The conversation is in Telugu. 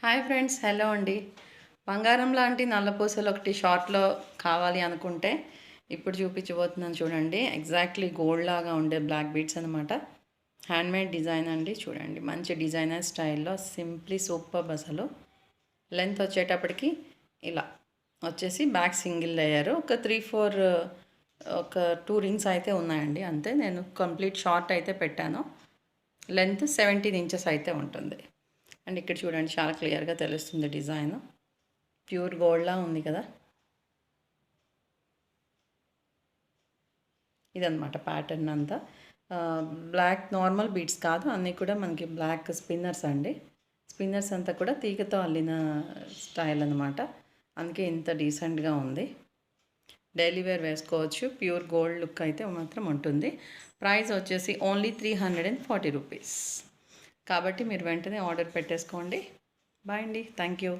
హాయ్ ఫ్రెండ్స్, హలో అండి. బంగారం లాంటి నల్లపూసలు ఒకటి షార్ట్లో కావాలి అనుకుంటే ఇప్పుడు చూపించబోతున్నాను చూడండి. ఎగ్జాక్ట్లీ గోల్డ్ లాగా ఉండే బ్లాక్ బీడ్స్ అనమాట. హ్యాండ్మేడ్ డిజైన్ అండి. చూడండి, మంచి డిజైనర్ స్టైల్లో సింప్లీ సూపర్. అసలు లెంత్ వచ్చేటప్పటికి ఇలా వచ్చేసి బ్యాక్ సింగిల్ లేయర్ ఒక 3-4 ఒక 2 రింగ్స్ అయితే ఉన్నాయండి. అంతే, నేను కంప్లీట్ షార్ట్ అయితే పెట్టాను. లెంత్ 17 ఇంచెస్ అయితే ఉంటుంది. అండ్ ఇక్కడ చూడండి, చాలా క్లియర్గా తెలుస్తుంది డిజైన్. ప్యూర్ గోల్డ్లా ఉంది కదా. ఇదనమాట ప్యాటర్న్ అంతా. బ్లాక్ నార్మల్ బీడ్స్ కాదు, అన్నీ కూడా మనకి బ్లాక్ స్పిన్నర్స్ అండి. స్పిన్నర్స్ అంతా కూడా తీగతో అల్లిన స్టైల్ అనమాట. అందుకే ఇంత డీసెంట్గా ఉంది. డైలీ వేర్ వేసుకోవచ్చు. ప్యూర్ గోల్డ్ లుక్ అయితే మాత్రం ఉంటుంది. ప్రైస్ వచ్చేసి ఓన్లీ 340 రూపీస్. కాబట్టి మీరు వెంటనే ఆర్డర్ పెట్టేసుకోండి. బాయ్ అండి, థ్యాంక్ యూ.